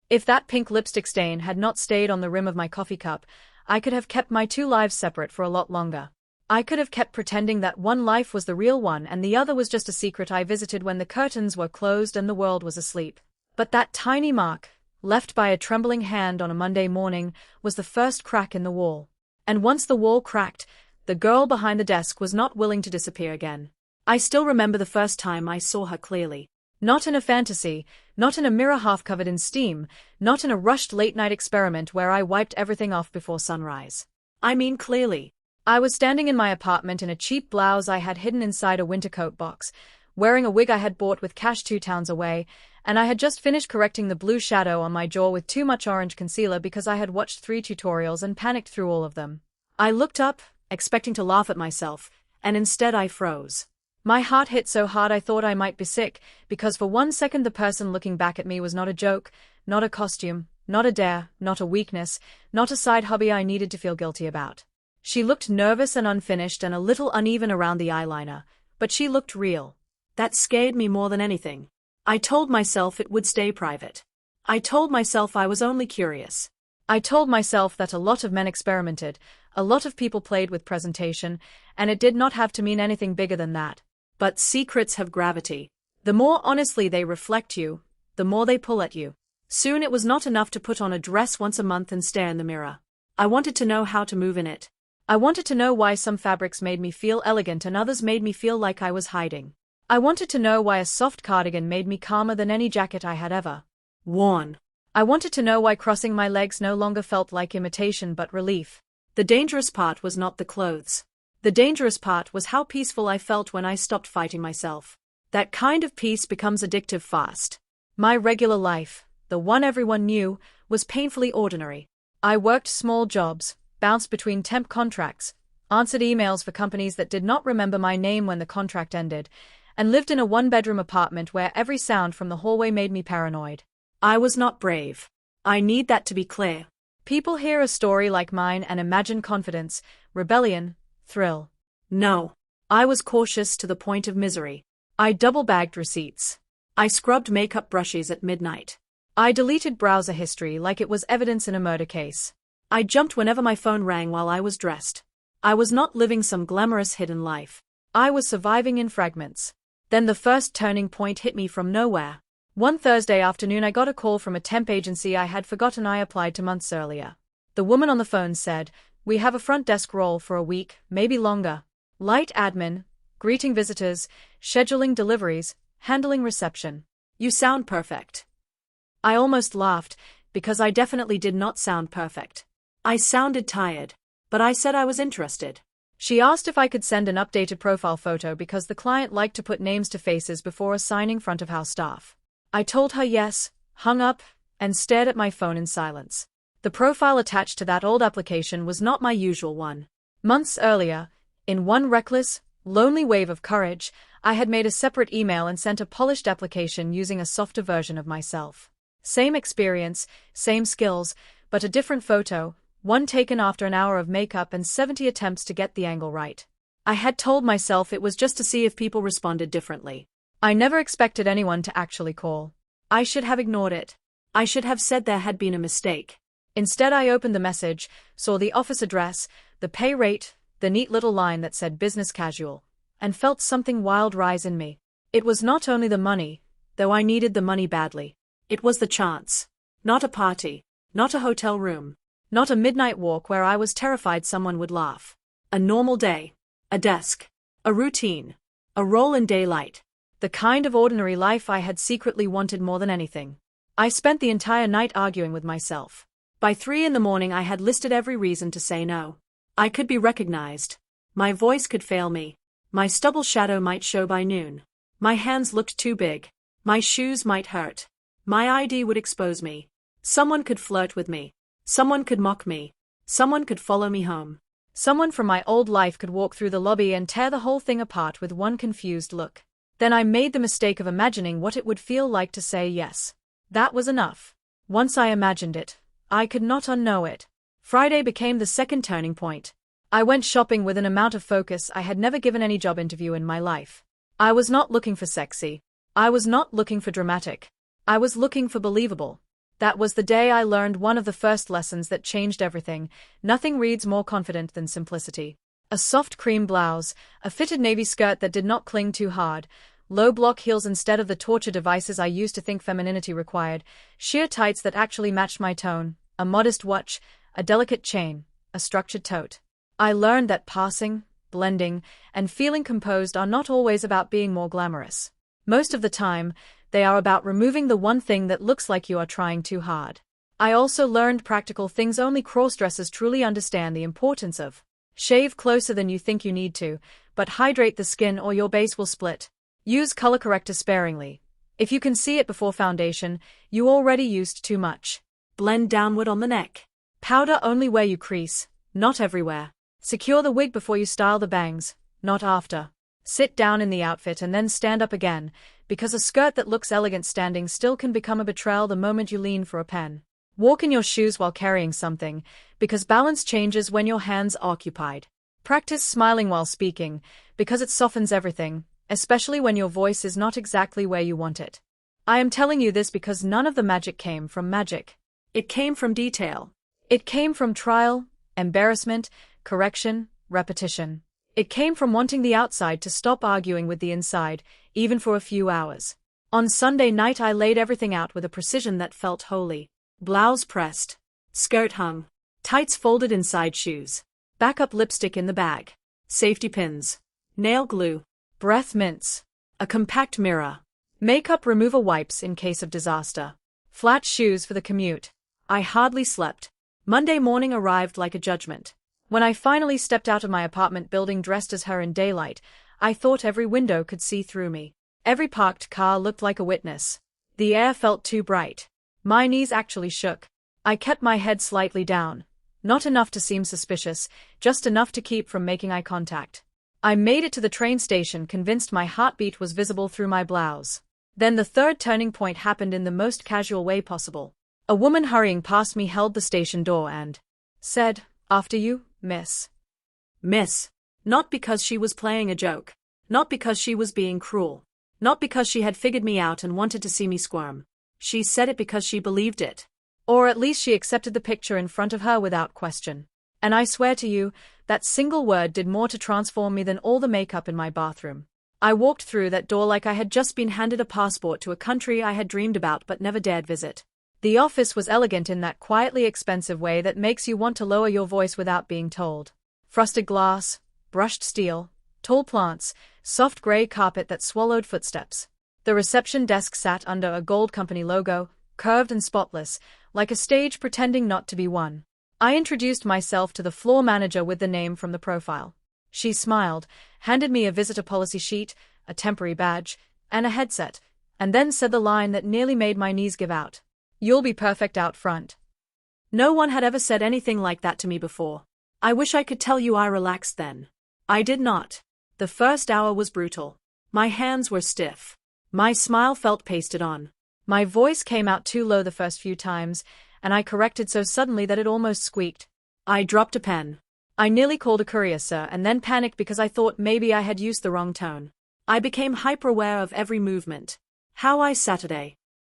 If that pink lipstick stain had not stayed on the rim of my coffee cup, I could have kept my two lives separate for a lot longer. I could have kept pretending that one life was the real one and the other was just a secret I visited when the curtains were closed and the world was asleep. But that tiny mark, left by a trembling hand on a Monday morning, was the first crack in the wall. And once the wall cracked, the girl behind the desk was not willing to disappear again. I still remember the first time I saw her clearly. Not in a fantasy, not in a mirror half covered in steam, not in a rushed late-night experiment where I wiped everything off before sunrise. I mean clearly. I was standing in my apartment in a cheap blouse I had hidden inside a winter coat box, wearing a wig I had bought with cash 2 towns away, and I had just finished correcting the blue shadow on my jaw with too much orange concealer because I had watched 3 tutorials and panicked through all of them. I looked up, expecting to laugh at myself, and instead I froze. My heart hit so hard I thought I might be sick, because for 1 second the person looking back at me was not a joke, not a costume, not a dare, not a weakness, not a side hobby I needed to feel guilty about. She looked nervous and unfinished and a little uneven around the eyeliner, but she looked real. That scared me more than anything. I told myself it would stay private. I told myself I was only curious. I told myself that a lot of men experimented, a lot of people played with presentation, and it did not have to mean anything bigger than that. But secrets have gravity. The more honestly they reflect you, the more they pull at you. Soon it was not enough to put on a dress once a month and stare in the mirror. I wanted to know how to move in it. I wanted to know why some fabrics made me feel elegant and others made me feel like I was hiding. I wanted to know why a soft cardigan made me calmer than any jacket I had ever worn. I wanted to know why crossing my legs no longer felt like imitation but relief. The dangerous part was not the clothes. The dangerous part was how peaceful I felt when I stopped fighting myself. That kind of peace becomes addictive fast. My regular life, the one everyone knew, was painfully ordinary. I worked small jobs, bounced between temp contracts, answered emails for companies that did not remember my name when the contract ended, and lived in a one-bedroom apartment where every sound from the hallway made me paranoid. I was not brave. I need that to be clear. People hear a story like mine and imagine confidence, rebellion, thrill. No. I was cautious to the point of misery. I double-bagged receipts. I scrubbed makeup brushes at midnight. I deleted browser history like it was evidence in a murder case. I jumped whenever my phone rang while I was dressed. I was not living some glamorous hidden life. I was surviving in fragments. Then the first turning point hit me from nowhere. One Thursday afternoon I got a call from a temp agency I had forgotten I applied to months earlier. The woman on the phone said, "We have a front desk role for a week, maybe longer. Light admin, greeting visitors, scheduling deliveries, handling reception. You sound perfect." I almost laughed, because I definitely did not sound perfect. I sounded tired, but I said I was interested. She asked if I could send an updated profile photo because the client liked to put names to faces before assigning front-of-house staff. I told her yes, hung up, and stared at my phone in silence. The profile attached to that old application was not my usual one. Months earlier, in one reckless, lonely wave of courage, I had made a separate email and sent a polished application using a softer version of myself. Same experience, same skills, but a different photo, one taken after an hour of makeup and 70 attempts to get the angle right. I had told myself it was just to see if people responded differently. I never expected anyone to actually call. I should have ignored it. I should have said there had been a mistake. Instead I opened the message, saw the office address, the pay rate, the neat little line that said business casual, and felt something wild rise in me. It was not only the money, though I needed the money badly. It was the chance. Not a party, not a hotel room, not a midnight walk where I was terrified someone would laugh. A normal day. A desk. A routine. A role in daylight. The kind of ordinary life I had secretly wanted more than anything. I spent the entire night arguing with myself. By 3 in the morning I had listed every reason to say no. I could be recognized. My voice could fail me. My stubble shadow might show by noon. My hands looked too big. My shoes might hurt. My ID would expose me. Someone could flirt with me. Someone could mock me. Someone could follow me home. Someone from my old life could walk through the lobby and tear the whole thing apart with one confused look. Then I made the mistake of imagining what it would feel like to say yes. That was enough. Once I imagined it, I could not unknow it. Friday became the second turning point. I went shopping with an amount of focus I had never given any job interview in my life. I was not looking for sexy. I was not looking for dramatic. I was looking for believable. That was the day I learned one of the first lessons that changed everything. Nothing reads more confident than simplicity. A soft cream blouse, a fitted navy skirt that did not cling too hard, low block heels instead of the torture devices I used to think femininity required, sheer tights that actually matched my tone, a modest watch, a delicate chain, a structured tote. I learned that passing, blending, and feeling composed are not always about being more glamorous. Most of the time, they are about removing the one thing that looks like you are trying too hard. I also learned practical things only crossdressers truly understand the importance of. Shave closer than you think you need to, but hydrate the skin or your base will split. Use color corrector sparingly. If you can see it before foundation, you already used too much. Blend downward on the neck. Powder only where you crease, not everywhere. Secure the wig before you style the bangs, not after. Sit down in the outfit and then stand up again, because a skirt that looks elegant standing still can become a betrayal the moment you lean for a pen. Walk in your shoes while carrying something, because balance changes when your hands are occupied. Practice smiling while speaking, because it softens everything, especially when your voice is not exactly where you want it. I am telling you this because none of the magic came from magic. It came from detail. It came from trial, embarrassment, correction, repetition. It came from wanting the outside to stop arguing with the inside, even for a few hours. On Sunday night I laid everything out with a precision that felt holy. Blouse pressed. Skirt hung. Tights folded inside shoes. Backup lipstick in the bag. Safety pins. Nail glue. Breath mints. A compact mirror. Makeup remover wipes in case of disaster. Flat shoes for the commute. I hardly slept. Monday morning arrived like a judgment. When I finally stepped out of my apartment building dressed as her in daylight, I thought every window could see through me. Every parked car looked like a witness. The air felt too bright. My knees actually shook. I kept my head slightly down. Not enough to seem suspicious, just enough to keep from making eye contact. I made it to the train station convinced my heartbeat was visible through my blouse. Then the third turning point happened in the most casual way possible. A woman hurrying past me held the station door and said, "After you, miss." Miss. Not because she was playing a joke. Not because she was being cruel. Not because she had figured me out and wanted to see me squirm. She said it because she believed it. Or at least she accepted the picture in front of her without question. And I swear to you, that single word did more to transform me than all the makeup in my bathroom. I walked through that door like I had just been handed a passport to a country I had dreamed about but never dared visit. The office was elegant in that quietly expensive way that makes you want to lower your voice without being told. Frosted glass, brushed steel, tall plants, soft gray carpet that swallowed footsteps. The reception desk sat under a gold company logo, curved and spotless, like a stage pretending not to be one. I introduced myself to the floor manager with the name from the profile. She smiled, handed me a visitor policy sheet, a temporary badge, and a headset, and then said the line that nearly made my knees give out. "You'll be perfect out front." No one had ever said anything like that to me before. I wish I could tell you I relaxed then. I did not. The first hour was brutal. My hands were stiff. My smile felt pasted on. My voice came out too low the first few times, and I corrected so suddenly that it almost squeaked. I dropped a pen. I nearly called a courier, sir, and then panicked because I thought maybe I had used the wrong tone. I became hyper-aware of every movement. How I sat,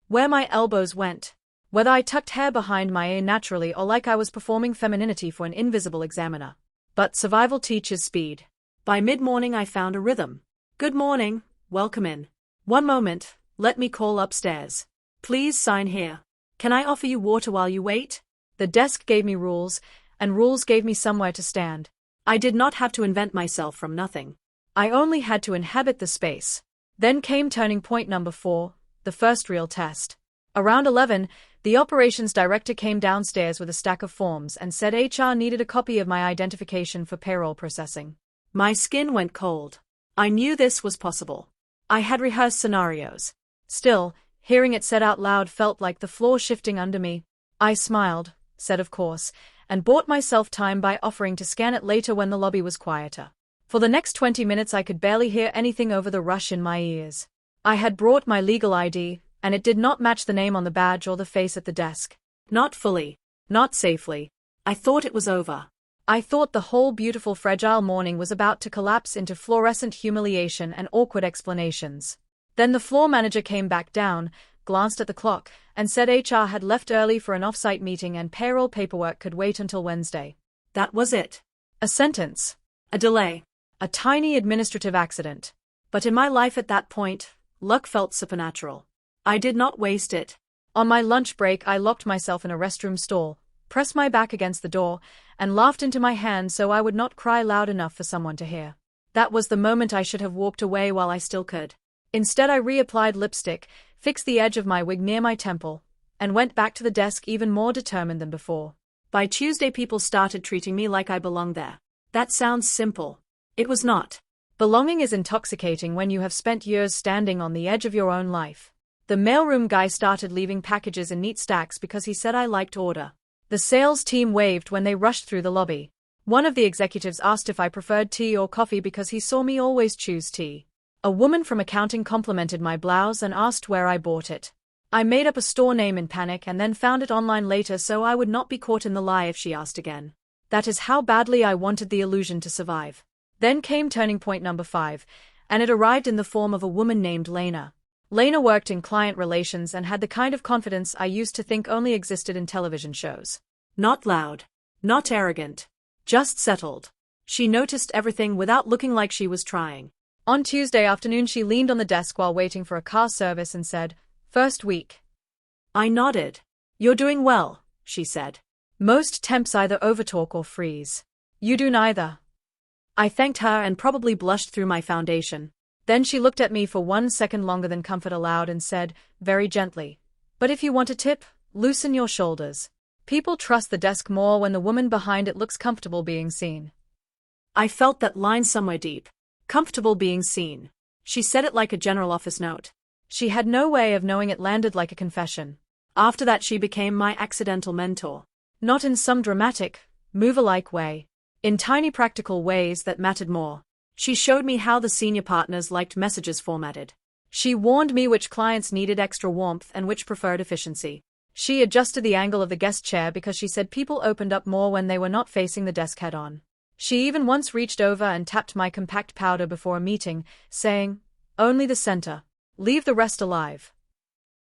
where my elbows went. Whether I tucked hair behind my ear naturally or like I was performing femininity for an invisible examiner. But survival teaches speed. By mid-morning I found a rhythm. "Good morning, welcome in. One moment, let me call upstairs. Please sign here. Can I offer you water while you wait?" The desk gave me rules, and rules gave me somewhere to stand. I did not have to invent myself from nothing. I only had to inhabit the space. Then came turning point number 4, the first real test. Around 11, the operations director came downstairs with a stack of forms and said HR needed a copy of my identification for payroll processing. My skin went cold. I knew this was possible. I had rehearsed scenarios. Still, hearing it said out loud felt like the floor shifting under me. I smiled, said of course, and bought myself time by offering to scan it later when the lobby was quieter. For the next 20 minutes I could barely hear anything over the rush in my ears. I had brought my legal ID, and it did not match the name on the badge or the face at the desk. Not fully. Not safely. I thought it was over. I thought the whole beautiful fragile morning was about to collapse into fluorescent humiliation and awkward explanations. Then the floor manager came back down, glanced at the clock, and said HR had left early for an off-site meeting and payroll paperwork could wait until Wednesday. That was it. A sentence. A delay. A tiny administrative accident. But in my life at that point, luck felt supernatural. I did not waste it. On my lunch break, I locked myself in a restroom stall, pressed my back against the door, and laughed into my hand so I would not cry loud enough for someone to hear. That was the moment I should have walked away while I still could. Instead, I reapplied lipstick, fixed the edge of my wig near my temple, and went back to the desk even more determined than before. By Tuesday, people started treating me like I belonged there. That sounds simple. It was not. Belonging is intoxicating when you have spent years standing on the edge of your own life. The mailroom guy started leaving packages in neat stacks because he said I liked order. The sales team waved when they rushed through the lobby. One of the executives asked if I preferred tea or coffee because he saw me always choose tea. A woman from accounting complimented my blouse and asked where I bought it. I made up a store name in panic and then found it online later so I would not be caught in the lie if she asked again. That is how badly I wanted the illusion to survive. Then came turning point number 5, and it arrived in the form of a woman named Lena. Lena worked in client relations and had the kind of confidence I used to think only existed in television shows. Not loud. Not arrogant. Just settled. She noticed everything without looking like she was trying. On Tuesday afternoon, she leaned on the desk while waiting for a car service and said, "First week." I nodded. "You're doing well," she said. Most temps either overtalk or freeze. You do neither. I thanked her and probably blushed through my foundation. Then she looked at me for 1 second longer than comfort allowed and said, very gently, "But if you want a tip, loosen your shoulders." People trust the desk more when the woman behind it looks comfortable being seen. I felt that line somewhere deep. Comfortable being seen. She said it like a general office note. She had no way of knowing it landed like a confession. After that, she became my accidental mentor. Not in some dramatic, mover-like way. In tiny practical ways that mattered more. She showed me how the senior partners liked messages formatted. She warned me which clients needed extra warmth and which preferred efficiency. She adjusted the angle of the guest chair because she said people opened up more when they were not facing the desk head-on. She even once reached over and tapped my compact powder before a meeting, saying, "Only the center. Leave the rest alive."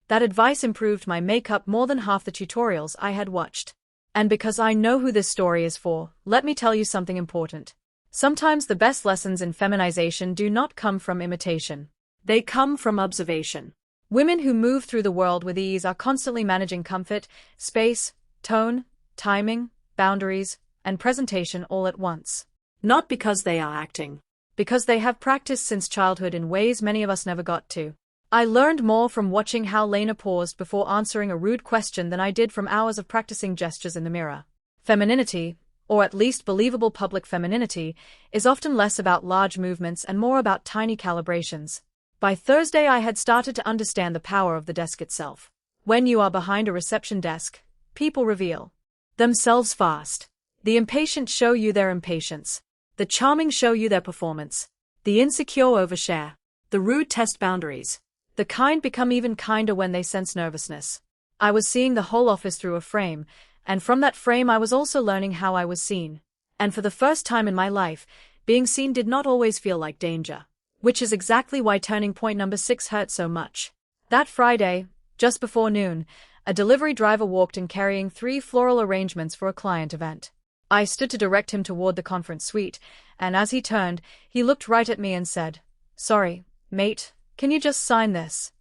That advice improved my makeup more than half the tutorials I had watched. And because I know who this story is for, let me tell you something important. Sometimes the best lessons in feminization do not come from imitation. They come from observation. Women who move through the world with ease are constantly managing comfort, space, tone, timing, boundaries, and presentation all at once. Not because they are acting. Because they have practiced since childhood in ways many of us never got to. I learned more from watching how Lena paused before answering a rude question than I did from hours of practicing gestures in the mirror. Femininity, or at least believable public femininity, is often less about large movements and more about tiny calibrations. By Thursday, I had started to understand the power of the desk itself. When you are behind a reception desk, people reveal themselves fast. The impatient show you their impatience. The charming show you their performance. The insecure overshare. The rude test boundaries. The kind become even kinder when they sense nervousness. I was seeing the whole office through a frame, and from that frame I was also learning how I was seen. And for the first time in my life, being seen did not always feel like danger. Which is exactly why turning point number 6 hurt so much. That Friday, just before noon, a delivery driver walked in carrying 3 floral arrangements for a client event. I stood to direct him toward the conference suite, and as he turned, he looked right at me and said, "Sorry, mate, can you just sign this?"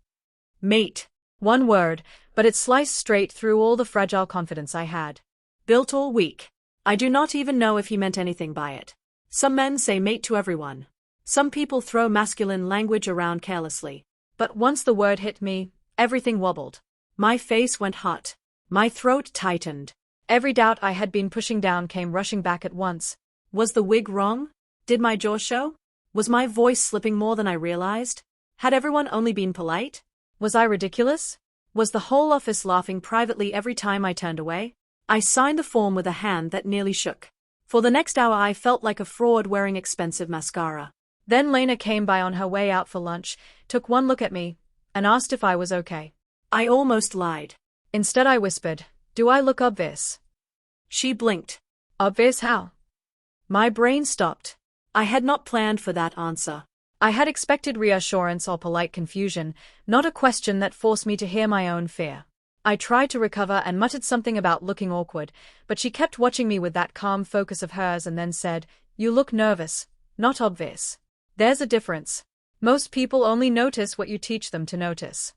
Mate. One word, but it sliced straight through all the fragile confidence I had. Built all week. I do not even know if he meant anything by it. Some men say mate to everyone. Some people throw masculine language around carelessly. But once the word hit me, everything wobbled. My face went hot. My throat tightened. Every doubt I had been pushing down came rushing back at once. Was the wig wrong? Did my jaw show? Was my voice slipping more than I realized? Had everyone only been polite? Was I ridiculous? Was the whole office laughing privately every time I turned away? I signed the form with a hand that nearly shook. For the next hour I felt like a fraud wearing expensive mascara. Then Lena came by on her way out for lunch, took one look at me, and asked if I was okay. I almost lied. Instead I whispered, "Do I look obvious?" She blinked. "Obvious how?" My brain stopped. I had not planned for that answer. I had expected reassurance or polite confusion, not a question that forced me to hear my own fear. I tried to recover and muttered something about looking awkward, but she kept watching me with that calm focus of hers and then said, "You look nervous, not obvious. There's a difference. Most people only notice what you teach them to notice."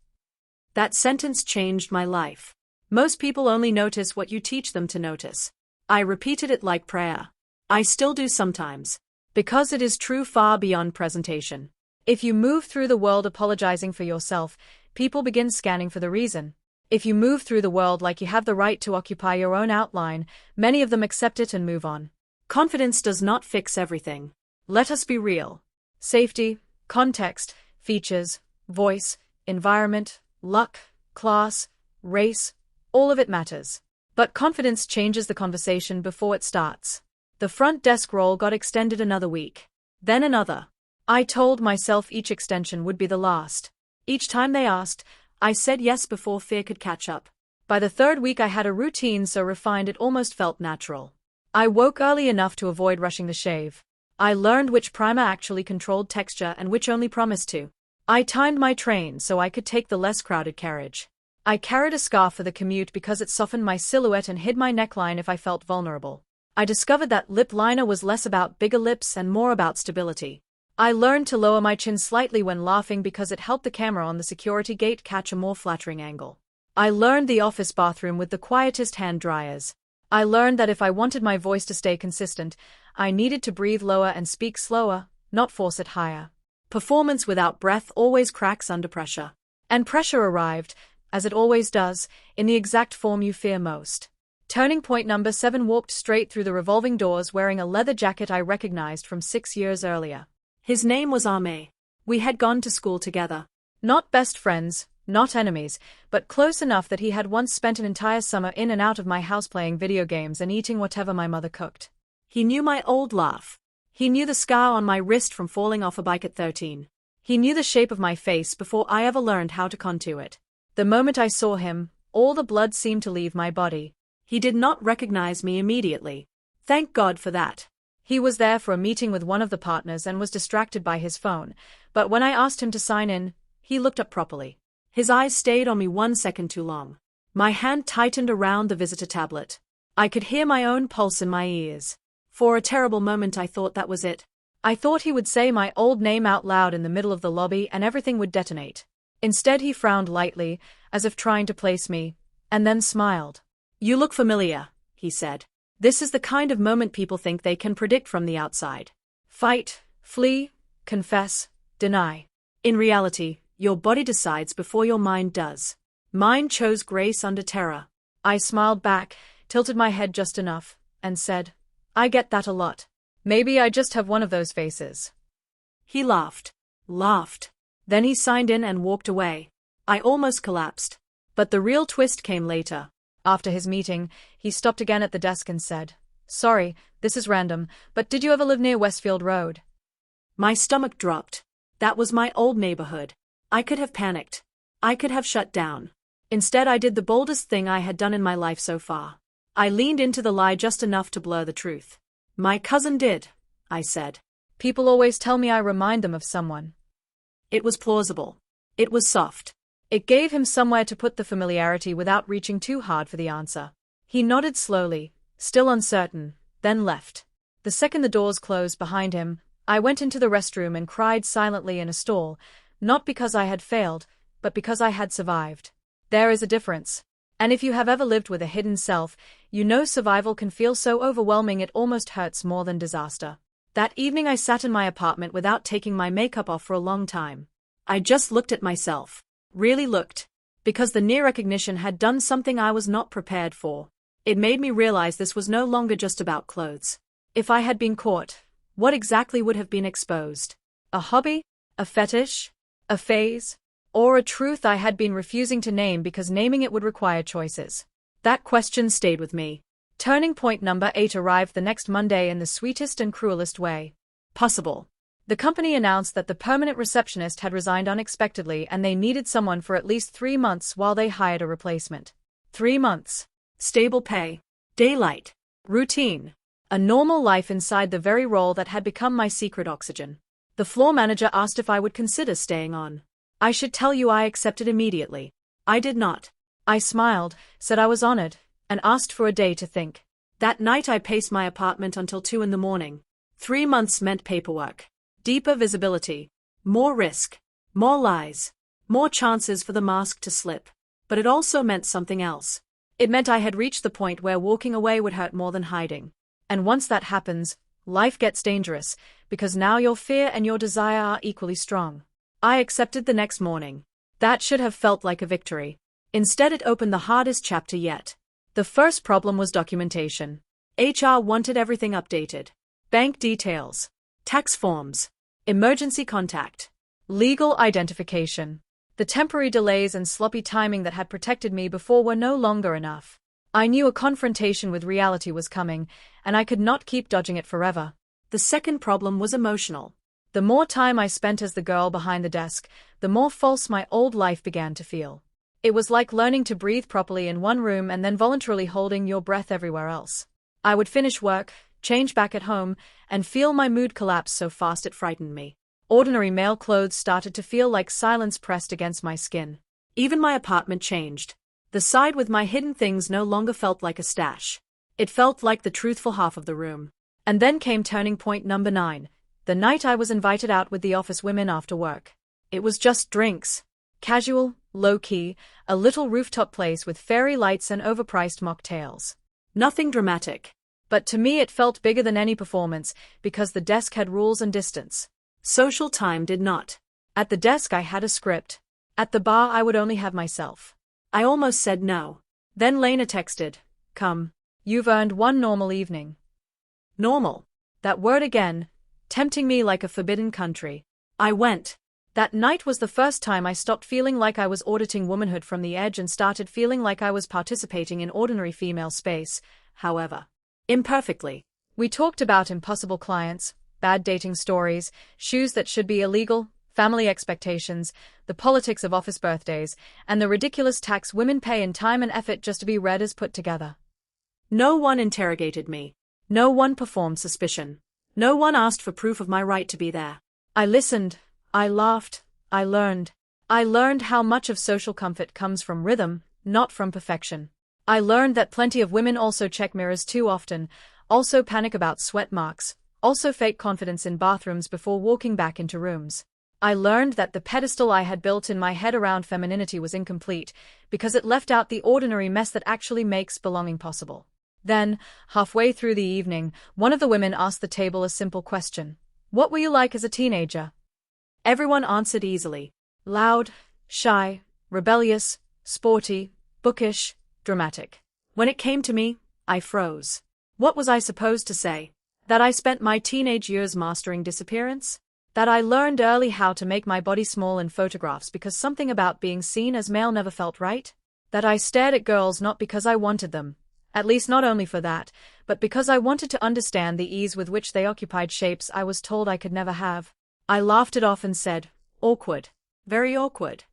That sentence changed my life. Most people only notice what you teach them to notice. I repeated it like prayer. I still do sometimes. Because it is true far beyond presentation. If you move through the world apologizing for yourself, people begin scanning for the reason. If you move through the world like you have the right to occupy your own outline, many of them accept it and move on. Confidence does not fix everything. Let us be real. Safety, context, features, voice, environment, luck, class, race, all of it matters. But confidence changes the conversation before it starts. The front desk role got extended another week. Then another. I told myself each extension would be the last. Each time they asked, I said yes before fear could catch up. By the third week I had a routine so refined it almost felt natural. I woke early enough to avoid rushing the shave. I learned which primer actually controlled texture and which only promised to. I timed my train so I could take the less crowded carriage. I carried a scarf for the commute because it softened my silhouette and hid my neckline if I felt vulnerable. I discovered that lip liner was less about bigger lips and more about stability. I learned to lower my chin slightly when laughing because it helped the camera on the security gate catch a more flattering angle. I learned the office bathroom with the quietest hand dryers. I learned that if I wanted my voice to stay consistent, I needed to breathe lower and speak slower, not force it higher. Performance without breath always cracks under pressure. And pressure arrived, as it always does, in the exact form you fear most. Turning point number 7 walked straight through the revolving doors wearing a leather jacket I recognized from 6 years earlier. His name was Ame. We had gone to school together. Not best friends, not enemies, but close enough that he had once spent an entire summer in and out of my house playing video games and eating whatever my mother cooked. He knew my old laugh. He knew the scar on my wrist from falling off a bike at 13. He knew the shape of my face before I ever learned how to contour it. The moment I saw him, all the blood seemed to leave my body. He did not recognize me immediately. Thank God for that. He was there for a meeting with one of the partners and was distracted by his phone, but when I asked him to sign in, he looked up properly. His eyes stayed on me 1 second too long. My hand tightened around the visitor tablet. I could hear my own pulse in my ears. For a terrible moment I thought that was it. I thought he would say my old name out loud in the middle of the lobby and everything would detonate. Instead he frowned lightly, as if trying to place me, and then smiled. "You look familiar," he said. This is the kind of moment people think they can predict from the outside. Fight, flee, confess, deny. In reality, your body decides before your mind does. Mine chose grace under terror. I smiled back, tilted my head just enough, and said, "I get that a lot. Maybe I just have one of those faces." He laughed. Then he signed in and walked away. I almost collapsed. But the real twist came later. After his meeting, he stopped again at the desk and said, "Sorry, this is random, but did you ever live near Westfield Road?" My stomach dropped. That was my old neighborhood. I could have panicked. I could have shut down. Instead, I did the boldest thing I had done in my life so far. I leaned into the lie just enough to blur the truth. "My cousin did," I said. "People always tell me I remind them of someone." It was plausible. It was soft. It gave him somewhere to put the familiarity without reaching too hard for the answer. He nodded slowly, still uncertain, then left. The second the doors closed behind him, I went into the restroom and cried silently in a stall, not because I had failed, but because I had survived. There is a difference. And if you have ever lived with a hidden self, you know survival can feel so overwhelming it almost hurts more than disaster. That evening I sat in my apartment without taking my makeup off for a long time. I just looked at myself. Really looked. Because the near recognition had done something I was not prepared for. It made me realize this was no longer just about clothes. If I had been caught, what exactly would have been exposed? A hobby? A fetish? A phase? Or a truth I had been refusing to name because naming it would require choices? That question stayed with me. Turning point number 8 arrived the next Monday in the sweetest and cruelest way possible. The company announced that the permanent receptionist had resigned unexpectedly and they needed someone for at least 3 months while they hired a replacement. 3 months. Stable pay. Daylight. Routine. A normal life inside the very role that had become my secret oxygen. The floor manager asked if I would consider staying on. I should tell you I accepted immediately. I did not. I smiled, said I was honored, and asked for a day to think. That night I paced my apartment until 2 in the morning. 3 months meant paperwork, deeper visibility, more risk, more lies, more chances for the mask to slip. But it also meant something else. It meant I had reached the point where walking away would hurt more than hiding. And once that happens, life gets dangerous, because now your fear and your desire are equally strong. I accepted the next morning. That should have felt like a victory. Instead, it opened the hardest chapter yet. The first problem was documentation. HR wanted everything updated. Bank details, tax forms, emergency contact, legal identification. The temporary delays and sloppy timing that had protected me before were no longer enough. I knew a confrontation with reality was coming, and I could not keep dodging it forever. The second problem was emotional. The more time I spent as the girl behind the desk, the more false my old life began to feel. It was like learning to breathe properly in one room and then voluntarily holding your breath everywhere else. I would finish work, change back at home, and feel my mood collapse so fast it frightened me. Ordinary male clothes started to feel like silence pressed against my skin. Even my apartment changed. The side with my hidden things no longer felt like a stash. It felt like the truthful half of the room. And then came turning point number 9, the night I was invited out with the office women after work. It was just drinks. Casual, low-key, a little rooftop place with fairy lights and overpriced mocktails. Nothing dramatic. But to me it felt bigger than any performance, because the desk had rules and distance. Social time did not. At the desk I had a script. At the bar I would only have myself. I almost said no. Then Lena texted, "Come. You've earned one normal evening." Normal. That word again, tempting me like a forbidden country. I went. That night was the first time I stopped feeling like I was auditing womanhood from the edge and started feeling like I was participating in ordinary female space, however, imperfectly. We talked about impossible clients, bad dating stories, shoes that should be illegal, family expectations, the politics of office birthdays, and the ridiculous tax women pay in time and effort just to be read as put together. No one interrogated me. No one performed suspicion. No one asked for proof of my right to be there. I listened. I laughed. I learned. I learned how much of social comfort comes from rhythm, not from perfection. I learned that plenty of women also check mirrors too often, also panic about sweat marks, also fake confidence in bathrooms before walking back into rooms. I learned that the pedestal I had built in my head around femininity was incomplete, because it left out the ordinary mess that actually makes belonging possible. Then, halfway through the evening, one of the women asked the table a simple question. "What were you like as a teenager?" Everyone answered easily. Loud, shy, rebellious, sporty, bookish, dramatic. When it came to me, I froze. What was I supposed to say? That I spent my teenage years mastering disappearance? That I learned early how to make my body small in photographs because something about being seen as male never felt right? That I stared at girls not because I wanted them, at least not only for that, but because I wanted to understand the ease with which they occupied shapes I was told I could never have? I laughed it off and said, "Awkward. Very awkward."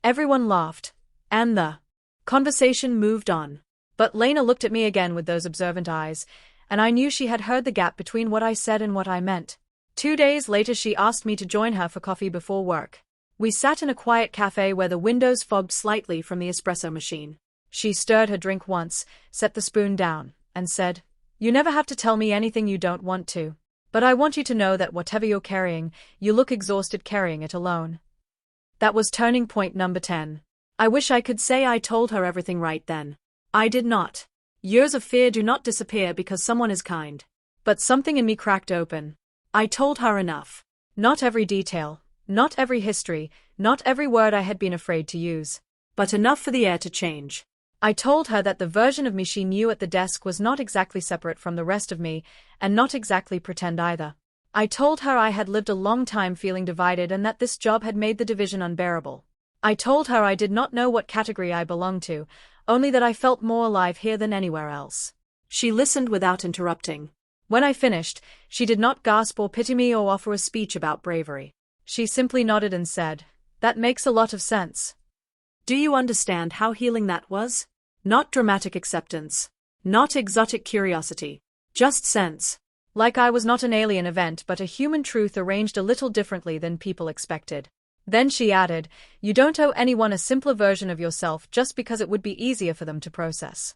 Everyone laughed, and the conversation moved on. But Lena looked at me again with those observant eyes, and I knew she had heard the gap between what I said and what I meant. 2 days later she asked me to join her for coffee before work. We sat in a quiet cafe where the windows fogged slightly from the espresso machine. She stirred her drink once, set the spoon down, and said, "You never have to tell me anything you don't want to. But I want you to know that whatever you're carrying, you look exhausted carrying it alone." That was turning point number 10. I wish I could say I told her everything right then. I did not. Years of fear do not disappear because someone is kind. But something in me cracked open. I told her enough. Not every detail, not every history, not every word I had been afraid to use. But enough for the air to change. I told her that the version of me she knew at the desk was not exactly separate from the rest of me, and not exactly pretend either. I told her I had lived a long time feeling divided and that this job had made the division unbearable. I told her I did not know what category I belonged to, only that I felt more alive here than anywhere else. She listened without interrupting. When I finished, she did not gasp or pity me or offer a speech about bravery. She simply nodded and said, "That makes a lot of sense." Do you understand how healing that was? Not dramatic acceptance. Not exotic curiosity. Just sense. Like I was not an alien event but a human truth arranged a little differently than people expected. Then she added, "You don't owe anyone a simpler version of yourself just because it would be easier for them to process."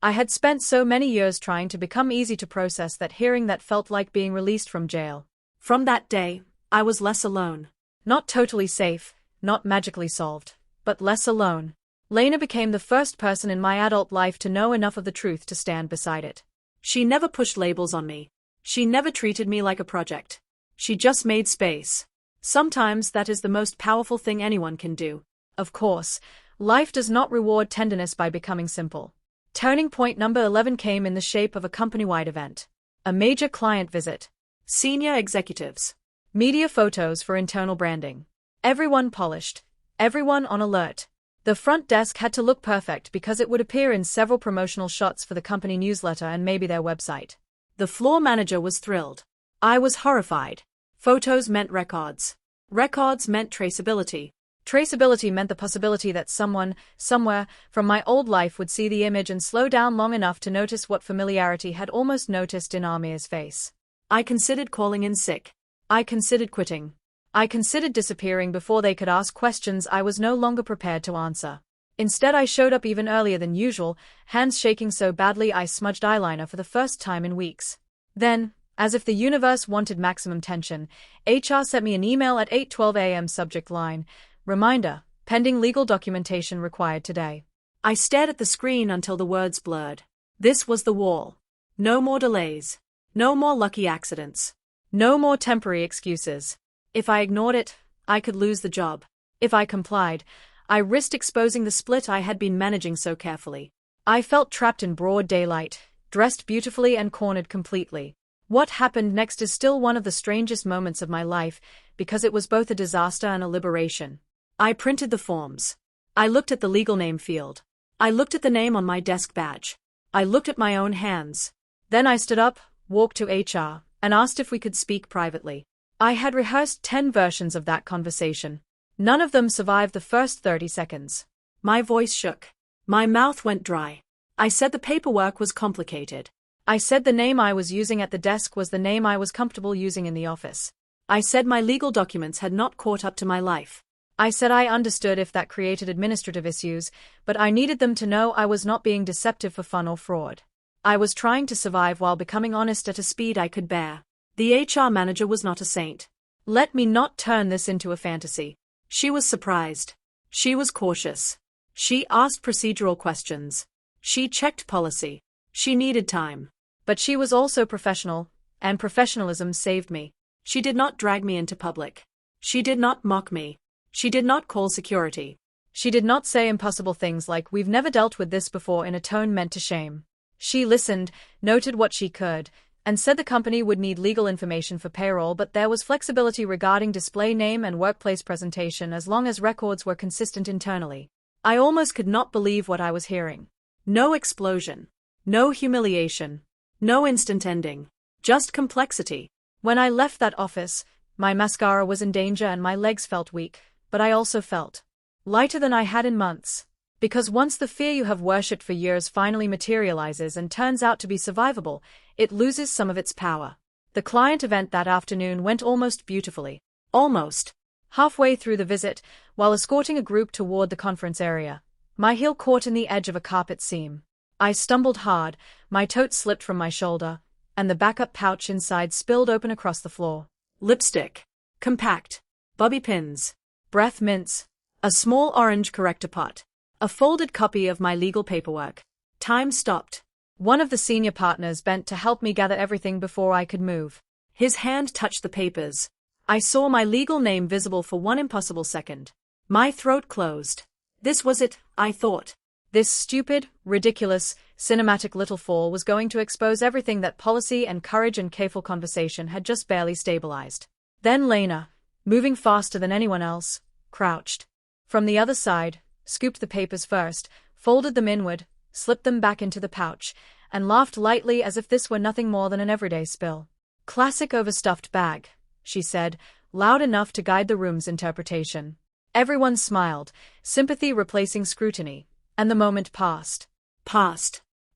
I had spent so many years trying to become easy to process that hearing that felt like being released from jail. From that day, I was less alone. Not totally safe, not magically solved, but less alone. Lena became the first person in my adult life to know enough of the truth to stand beside it. She never pushed labels on me. She never treated me like a project. She just made space. Sometimes that is the most powerful thing anyone can do. Of course, life does not reward tenderness by becoming simple. Turning point number 11 came in the shape of a company-wide event. A major client visit. Senior executives. Media photos for internal branding. Everyone polished. Everyone on alert. The front desk had to look perfect because it would appear in several promotional shots for the company newsletter and maybe their website. The floor manager was thrilled. I was horrified. Photos meant records. Records meant traceability. Traceability meant the possibility that someone, somewhere, from my old life would see the image and slow down long enough to notice what familiarity had almost noticed in Amir's face. I considered calling in sick. I considered quitting. I considered disappearing before they could ask questions I was no longer prepared to answer. Instead, I showed up even earlier than usual, hands shaking so badly I smudged eyeliner for the first time in weeks. Then, as if the universe wanted maximum tension, HR sent me an email at 8:12 a.m. subject line, "Reminder, pending legal documentation required today." I stared at the screen until the words blurred. This was the wall. No more delays. No more lucky accidents. No more temporary excuses. If I ignored it, I could lose the job. If I complied, I risked exposing the split I had been managing so carefully. I felt trapped in broad daylight, dressed beautifully and cornered completely. What happened next is still one of the strangest moments of my life, because it was both a disaster and a liberation. I printed the forms. I looked at the legal name field. I looked at the name on my desk badge. I looked at my own hands. Then I stood up, walked to HR, and asked if we could speak privately. I had rehearsed 10 versions of that conversation. None of them survived the first 30 seconds. My voice shook. My mouth went dry. I said the paperwork was complicated. I said the name I was using at the desk was the name I was comfortable using in the office. I said my legal documents had not caught up to my life. I said I understood if that created administrative issues, but I needed them to know I was not being deceptive for fun or fraud. I was trying to survive while becoming honest at a speed I could bear. The HR manager was not a saint. Let me not turn this into a fantasy. She was surprised. She was cautious. She asked procedural questions. She checked policy. She needed time. But she was also professional, and professionalism saved me. She did not drag me into public. She did not mock me. She did not call security. She did not say impossible things like "we've never dealt with this before" in a tone meant to shame. She listened, noted what she could, and said the company would need legal information for payroll, but there was flexibility regarding display name and workplace presentation as long as records were consistent internally. I almost could not believe what I was hearing. No explosion. No humiliation. No instant ending. Just complexity. When I left that office, my mascara was in danger and my legs felt weak, but I also felt lighter than I had in months. Because once the fear you have worshipped for years finally materializes and turns out to be survivable, it loses some of its power. The client event that afternoon went almost beautifully. Almost. Halfway through the visit, while escorting a group toward the conference area, my heel caught in the edge of a carpet seam. I stumbled hard, my tote slipped from my shoulder, and the backup pouch inside spilled open across the floor. Lipstick. Compact. Bobby pins. Breath mints. A small orange corrector pot. A folded copy of my legal paperwork. Time stopped. One of the senior partners bent to help me gather everything before I could move. His hand touched the papers. I saw my legal name visible for one impossible second. My throat closed. This was it, I thought. This stupid, ridiculous, cinematic little fall was going to expose everything that policy and courage and careful conversation had just barely stabilized. Then Lena, moving faster than anyone else, crouched. From the other side, scooped the papers first, folded them inward, slipped them back into the pouch, and laughed lightly as if this were nothing more than an everyday spill. "Classic overstuffed bag," she said, loud enough to guide the room's interpretation. Everyone smiled, sympathy replacing scrutiny, and the moment passed.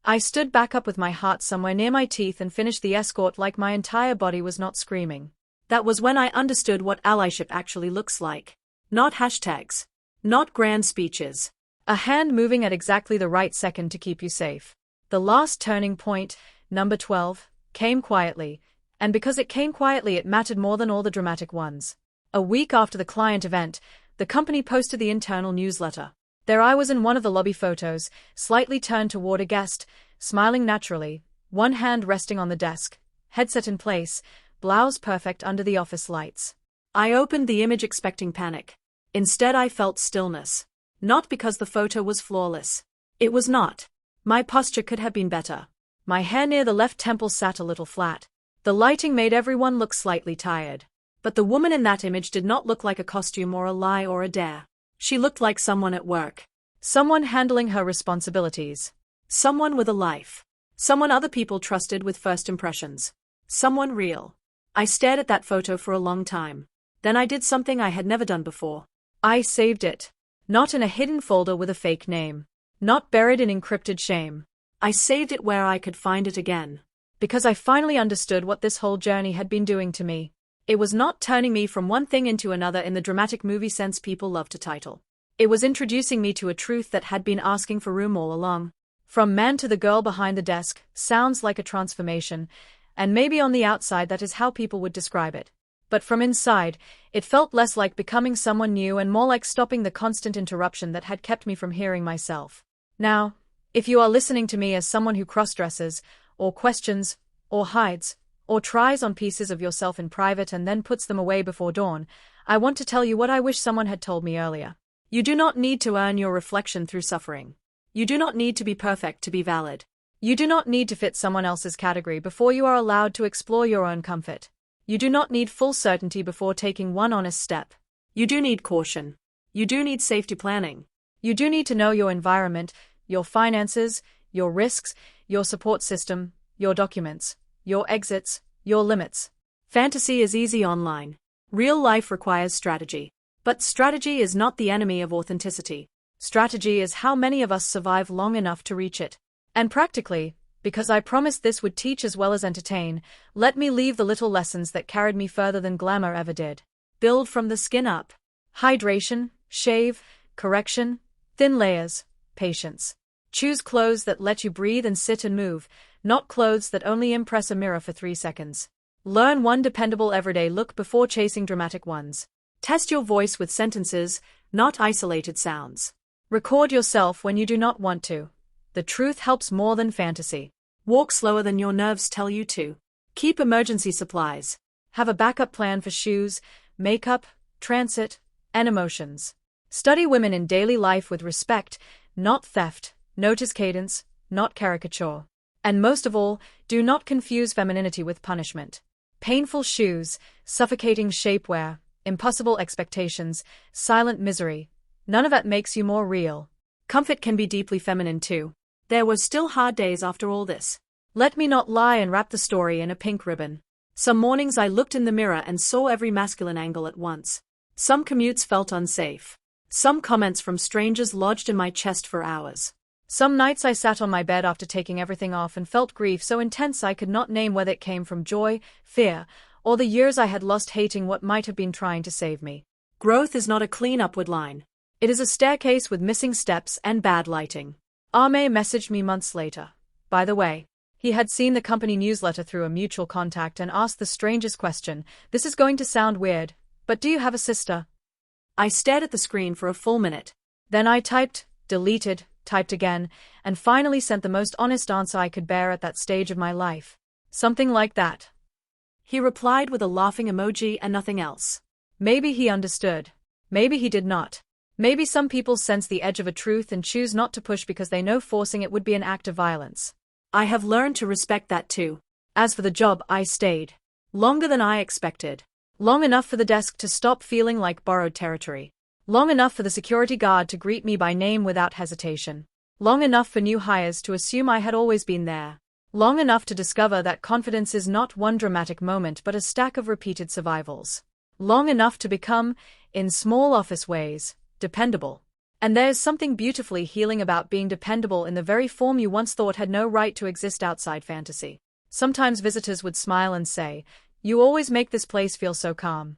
I stood back up with my heart somewhere near my teeth and finished the escort like my entire body was not screaming. That was when I understood what allyship actually looks like. Not hashtags. Not grand speeches. A hand moving at exactly the right second to keep you safe. The last turning point, number 12, came quietly, and because it came quietly it mattered more than all the dramatic ones. A week after the client event, the company posted the internal newsletter. There I was in one of the lobby photos, slightly turned toward a guest, smiling naturally, one hand resting on the desk, headset in place, blouse perfect under the office lights. I opened the image expecting panic. Instead I felt stillness. Not because the photo was flawless. It was not. My posture could have been better. My hair near the left temple sat a little flat. The lighting made everyone look slightly tired. But the woman in that image did not look like a costume or a lie or a dare. She looked like someone at work. Someone handling her responsibilities. Someone with a life. Someone other people trusted with first impressions. Someone real. I stared at that photo for a long time. Then I did something I had never done before. I saved it. Not in a hidden folder with a fake name. Not buried in encrypted shame. I saved it where I could find it again. Because I finally understood what this whole journey had been doing to me. It was not turning me from one thing into another in the dramatic movie sense people love to title. It was introducing me to a truth that had been asking for room all along. From man to the girl behind the desk, sounds like a transformation, and maybe on the outside that is how people would describe it. But from inside, it felt less like becoming someone new and more like stopping the constant interruption that had kept me from hearing myself. Now, if you are listening to me as someone who crossdresses, or questions, or hides, or tries on pieces of yourself in private and then puts them away before dawn, I want to tell you what I wish someone had told me earlier. You do not need to earn your reflection through suffering. You do not need to be perfect to be valid. You do not need to fit someone else's category before you are allowed to explore your own comfort. You do not need full certainty before taking one honest step. You do need caution. You do need safety planning. You do need to know your environment, your finances, your risks, your support system, your documents, your exits, your limits. Fantasy is easy online. Real life requires strategy. But strategy is not the enemy of authenticity. Strategy is how many of us survive long enough to reach it. And practically, because I promised this would teach as well as entertain, let me leave the little lessons that carried me further than glamour ever did. Build from the skin up. Hydration, shave, correction, thin layers, patience. Choose clothes that let you breathe and sit and move, not clothes that only impress a mirror for 3 seconds. Learn one dependable everyday look before chasing dramatic ones. Test your voice with sentences, not isolated sounds. Record yourself when you do not want to. The truth helps more than fantasy. Walk slower than your nerves tell you to. Keep emergency supplies. Have a backup plan for shoes, makeup, transit, and emotions. Study women in daily life with respect, not theft. Notice cadence, not caricature. And most of all, do not confuse femininity with punishment. Painful shoes, suffocating shapewear, impossible expectations, silent misery. None of that makes you more real. Comfort can be deeply feminine too. There were still hard days after all this. Let me not lie and wrap the story in a pink ribbon. Some mornings I looked in the mirror and saw every masculine angle at once. Some commutes felt unsafe. Some comments from strangers lodged in my chest for hours. Some nights I sat on my bed after taking everything off and felt grief so intense I could not name whether it came from joy, fear, or the years I had lost hating what might have been trying to save me. Growth is not a clean upward line. It is a staircase with missing steps and bad lighting. Arme messaged me months later. By the way, he had seen the company newsletter through a mutual contact and asked the strangest question. This is going to sound weird, but do you have a sister? I stared at the screen for a full minute. Then I typed, deleted, typed again, and finally sent the most honest answer I could bear at that stage of my life. Something like that. He replied with a laughing emoji and nothing else. Maybe he understood. Maybe he did not. Maybe some people sense the edge of a truth and choose not to push because they know forcing it would be an act of violence. I have learned to respect that too. As for the job, I stayed. Longer than I expected. Long enough for the desk to stop feeling like borrowed territory. Long enough for the security guard to greet me by name without hesitation. Long enough for new hires to assume I had always been there. Long enough to discover that confidence is not one dramatic moment but a stack of repeated survivals. Long enough to become, in small office ways, dependable. And there's something beautifully healing about being dependable in the very form you once thought had no right to exist outside fantasy. Sometimes visitors would smile and say, "You always make this place feel so calm."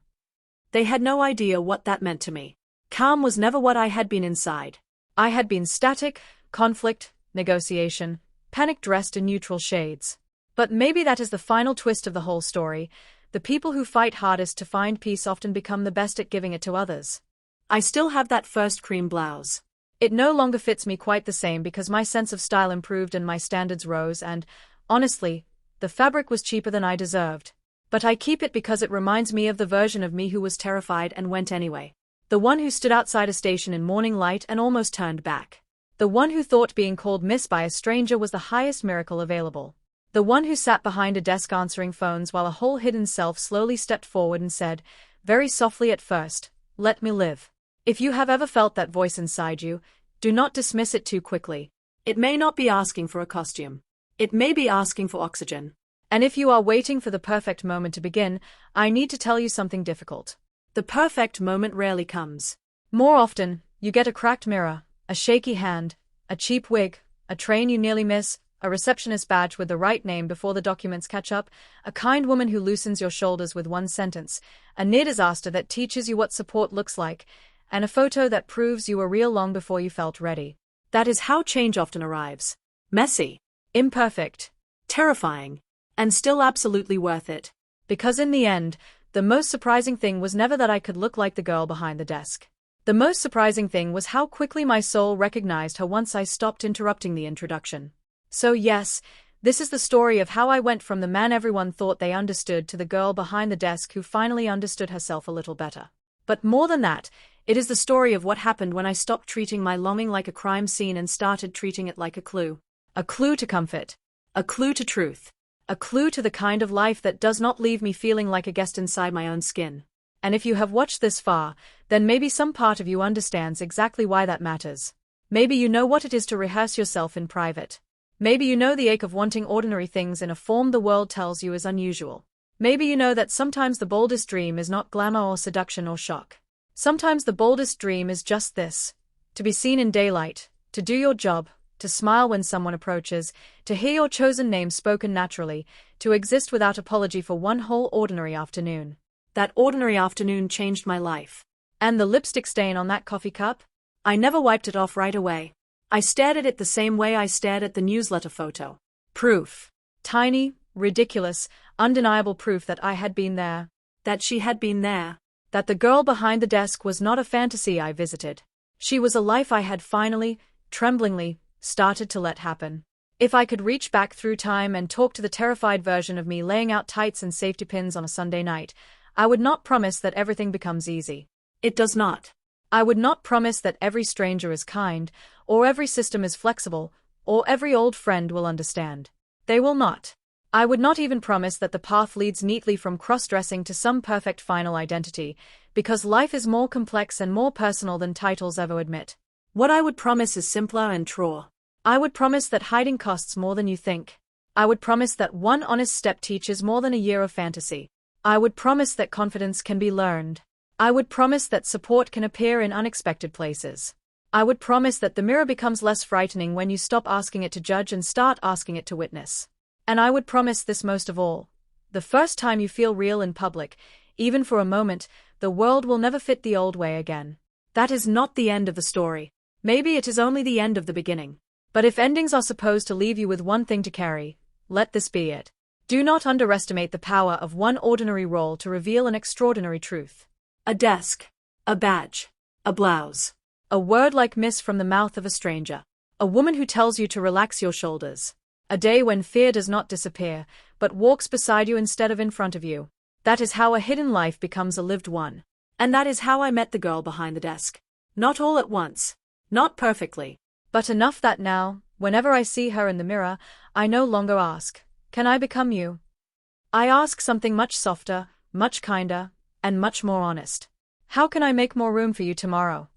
They had no idea what that meant to me. Calm was never what I had been inside. I had been static, conflict, negotiation, panic dressed in neutral shades. But maybe that is the final twist of the whole story. The people who fight hardest to find peace often become the best at giving it to others. I still have that first cream blouse. It no longer fits me quite the same because my sense of style improved and my standards rose and, honestly, the fabric was cheaper than I deserved. But I keep it because it reminds me of the version of me who was terrified and went anyway. The one who stood outside a station in morning light and almost turned back. The one who thought being called miss by a stranger was the highest miracle available. The one who sat behind a desk answering phones while a whole hidden self slowly stepped forward and said, very softly at first, "Let me live." If you have ever felt that voice inside you, do not dismiss it too quickly. It may not be asking for a costume. It may be asking for oxygen. And if you are waiting for the perfect moment to begin, I need to tell you something difficult. The perfect moment rarely comes. More often, you get a cracked mirror, a shaky hand, a cheap wig, a train you nearly miss, a receptionist badge with the right name before the documents catch up, a kind woman who loosens your shoulders with one sentence, a near disaster that teaches you what support looks like, and a photo that proves you were real long before you felt ready. That is how change often arrives. Messy, imperfect, terrifying, and still absolutely worth it. Because in the end, the most surprising thing was never that I could look like the girl behind the desk. The most surprising thing was how quickly my soul recognized her once I stopped interrupting the introduction. So yes, this is the story of how I went from the man everyone thought they understood to the girl behind the desk who finally understood herself a little better. But more than that, it is the story of what happened when I stopped treating my longing like a crime scene and started treating it like a clue. A clue to comfort. A clue to truth. A clue to the kind of life that does not leave me feeling like a guest inside my own skin. And if you have watched this far, then maybe some part of you understands exactly why that matters. Maybe you know what it is to rehearse yourself in private. Maybe you know the ache of wanting ordinary things in a form the world tells you is unusual. Maybe you know that sometimes the boldest dream is not glamour or seduction or shock. Sometimes the boldest dream is just this: to be seen in daylight, to do your job, to smile when someone approaches, to hear your chosen name spoken naturally, to exist without apology for one whole ordinary afternoon. That ordinary afternoon changed my life. And the lipstick stain on that coffee cup? I never wiped it off right away. I stared at it the same way I stared at the newsletter photo. Proof. Tiny, ridiculous, undeniable proof that I had been there. That she had been there. That the girl behind the desk was not a fantasy I visited. She was a life I had finally, tremblingly, started to let happen. If I could reach back through time and talk to the terrified version of me laying out tights and safety pins on a Sunday night, I would not promise that everything becomes easy. It does not. I would not promise that every stranger is kind, or every system is flexible, or every old friend will understand. They will not. I would not even promise that the path leads neatly from cross-dressing to some perfect final identity, because life is more complex and more personal than titles ever admit. What I would promise is simpler and truer. I would promise that hiding costs more than you think. I would promise that one honest step teaches more than a year of fantasy. I would promise that confidence can be learned. I would promise that support can appear in unexpected places. I would promise that the mirror becomes less frightening when you stop asking it to judge and start asking it to witness. And I would promise this most of all. The first time you feel real in public, even for a moment, the world will never fit the old way again. That is not the end of the story. Maybe it is only the end of the beginning. But if endings are supposed to leave you with one thing to carry, let this be it. Do not underestimate the power of one ordinary role to reveal an extraordinary truth. A desk. A badge. A blouse. A word like miss from the mouth of a stranger. A woman who tells you to relax your shoulders. A day when fear does not disappear, but walks beside you instead of in front of you. That is how a hidden life becomes a lived one. And that is how I met the girl behind the desk. Not all at once. Not perfectly. But enough that now, whenever I see her in the mirror, I no longer ask, "Can I become you?" I ask something much softer, much kinder, and much more honest. "How can I make more room for you tomorrow?"